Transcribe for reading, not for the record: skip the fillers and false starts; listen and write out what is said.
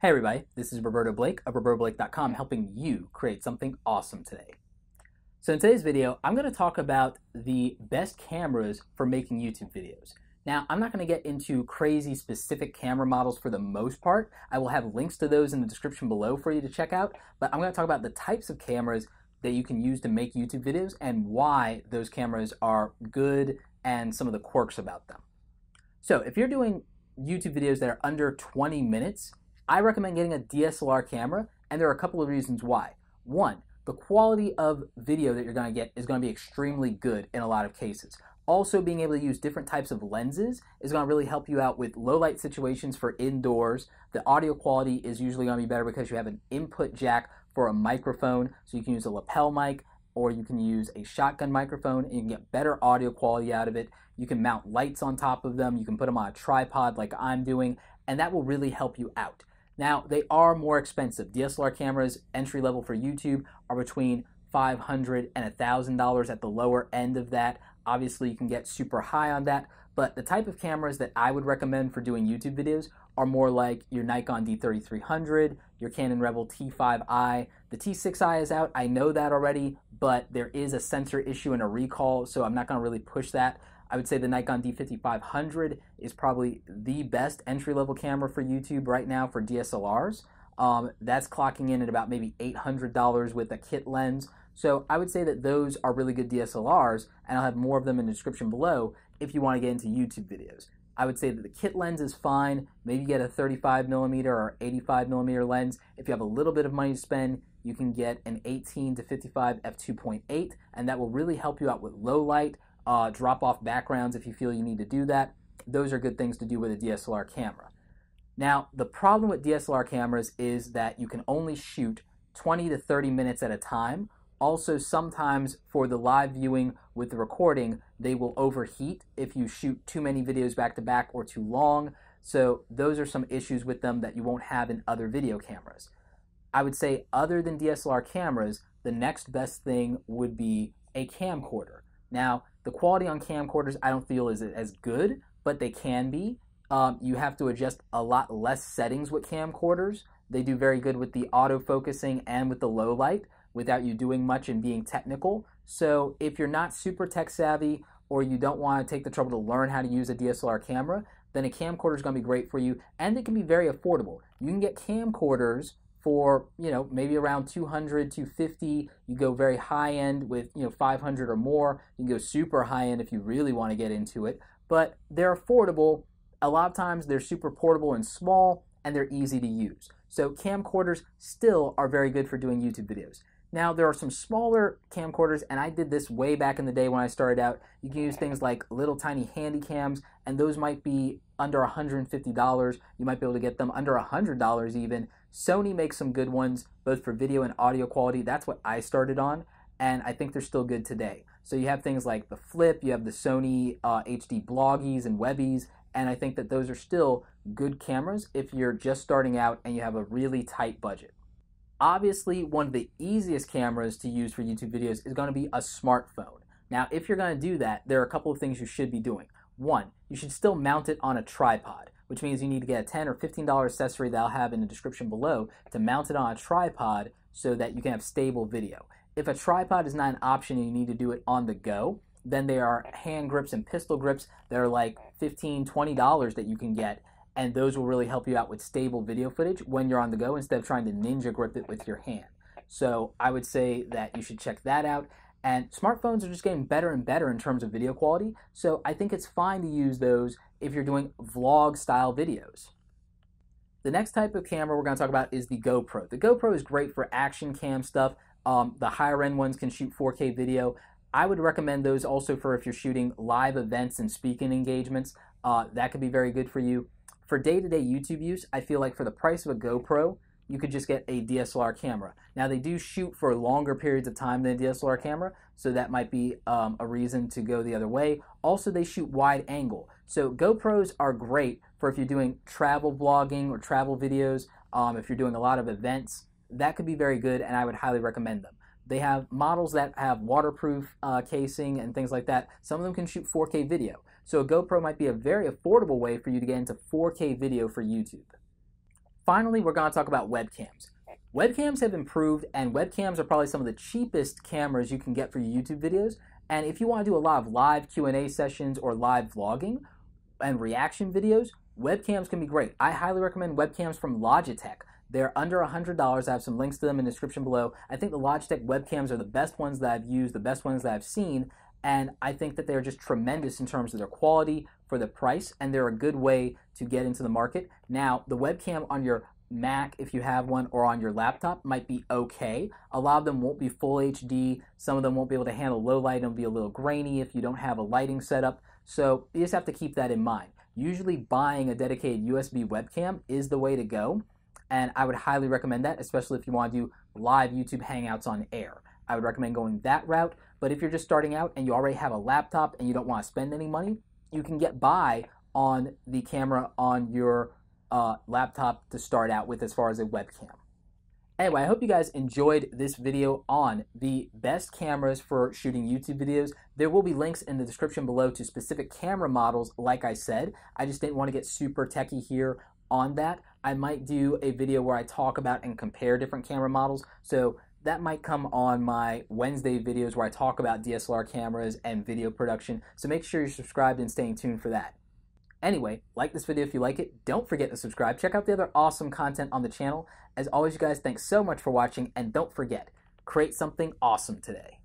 Hey everybody, this is Roberto Blake of RobertoBlake.com helping you create something awesome today. So in today's video, I'm going to talk about the best cameras for making YouTube videos. Now, I'm not going to get into crazy specific camera models for the most part. I will have links to those in the description below for you to check out, but I'm going to talk about the types of cameras that you can use to make YouTube videos and why those cameras are good and some of the quirks about them. So if you're doing YouTube videos that are under 20 minutes, I recommend getting a DSLR camera, and there are a couple of reasons why. One, the quality of video that you're going to get is going to be extremely good in a lot of cases. Also, being able to use different types of lenses is going to really help you out with low light situations for indoors. The audio quality is usually going to be better because you have an input jack for a microphone, so you can use a lapel mic or you can use a shotgun microphone and you can get better audio quality out of it. You can mount lights on top of them, you can put them on a tripod like I'm doing, and that will really help you out. Now, they are more expensive. DSLR cameras, entry level for YouTube, are between $500 and $1,000 at the lower end of that. Obviously, you can get super high on that, but the type of cameras that I would recommend for doing YouTube videos are more like your Nikon D3300, your Canon Rebel T5i. The T6i is out, I know that already, but there is a sensor issue and a recall, so I'm not going to really push that. I would say the Nikon D5500 is probably the best entry-level camera for YouTube right now for DSLRs. That's clocking in at about maybe $800 with a kit lens. So I would say that those are really good DSLRs, and I'll have more of them in the description below if you want to get into YouTube videos. I would say that the kit lens is fine. Maybe get a 35mm or 85mm lens. If you have a little bit of money to spend, you can get an 18 to 55 f2.8, and that will really help you out with low light, drop off backgrounds if you feel you need to do that. Those are good things to do with a DSLR camera. Now, the problem with DSLR cameras is that you can only shoot 20 to 30 minutes at a time. Also, sometimes for the live viewing with the recording, they will overheat if you shoot too many videos back to back or too long. So those are some issues with them that you won't have in other video cameras. I would say other than DSLR cameras, the next best thing would be a camcorder. Now, the quality on camcorders I don't feel is as good, but they can be. You have to adjust a lot less settings with camcorders. They do very good with the autofocusing and with the low light without you doing much and being technical. So if you're not super tech savvy or you don't want to take the trouble to learn how to use a DSLR camera, then a camcorder is going to be great for you, and it can be very affordable. You can get camcorders for, maybe around 200, 250. You go very high end with, 500 or more. You can go super high end if you really want to get into it, but they're affordable. A lot of times they're super portable and small, and they're easy to use. So camcorders still are very good for doing YouTube videos. Now, there are some smaller camcorders, and I did this way back in the day when I started out. You can use things like little tiny handy cams, and those might be under $150. You might be able to get them under $100 even. Sony makes some good ones, both for video and audio quality. That's what I started on, and I think they're still good today. So you have things like the Flip, you have the Sony HD Bloggies and Webbies, and I think that those are still good cameras if you're just starting out and you have a really tight budget. Obviously, one of the easiest cameras to use for YouTube videos is going to be a smartphone. Now, if you're going to do that, there are a couple of things you should be doing. One, you should still mount it on a tripod, which means you need to get a $10 or $15 accessory that I'll have in the description below to mount it on a tripod so that you can have stable video. If a tripod is not an option and you need to do it on the go, then there are hand grips and pistol grips that are like $15, $20 that you can get, and those will really help you out with stable video footage when you're on the go instead of trying to ninja grip it with your hand. So I would say that you should check that out. And smartphones are just getting better and better in terms of video quality, so I think it's fine to use those if you're doing vlog style videos. The next type of camera we're going to talk about is the GoPro. The GoPro is great for action cam stuff. The higher end ones can shoot 4K video. I would recommend those also for if you're shooting live events and speaking engagements. That could be very good for you. For day-to-day YouTube use, I feel like for the price of a GoPro, you could just get a DSLR camera. Now, they do shoot for longer periods of time than a DSLR camera, so that might be a reason to go the other way. Also, they shoot wide angle. So GoPros are great for if you're doing travel vlogging or travel videos, if you're doing a lot of events. That could be very good, and I would highly recommend them. They have models that have waterproof casing and things like that. Some of them can shoot 4K video. So a GoPro might be a very affordable way for you to get into 4K video for YouTube. finally, we're going to talk about webcams. Webcams have improved, and webcams are probably some of the cheapest cameras you can get for your YouTube videos. And if you want to do a lot of live Q&A sessions or live vlogging and reaction videos, webcams can be great. I highly recommend webcams from Logitech. They're under $100. I have some links to them in the description below. I think the Logitech webcams are the best ones that I've used, the best ones that I've seen, and I think that they're just tremendous in terms of their quality for the price, and they're a good way to get into the market. Now, the webcam on your Mac, if you have one, or on your laptop might be okay. A lot of them won't be full HD. Some of them won't be able to handle low light. It'll be a little grainy if you don't have a lighting setup. So you just have to keep that in mind. Usually buying a dedicated USB webcam is the way to go, and I would highly recommend that, especially if you want to do live YouTube Hangouts on air. I would recommend going that route, but if you're just starting out and you already have a laptop and you don't want to spend any money, you can get by on the camera on your laptop to start out with as far as a webcam. Anyway, I hope you guys enjoyed this video on the best cameras for shooting YouTube videos. There will be links in the description below to specific camera models, like I said. I just didn't want to get super techie here on that. I might do a video where I talk about and compare different camera models, so that might come on my Wednesday videos where I talk about DSLR cameras and video production, so make sure you're subscribed and staying tuned for that. Anyway, like this video if you like it. Don't forget to subscribe. Check out the other awesome content on the channel. As always, you guys, thanks so much for watching, and don't forget, create something awesome today.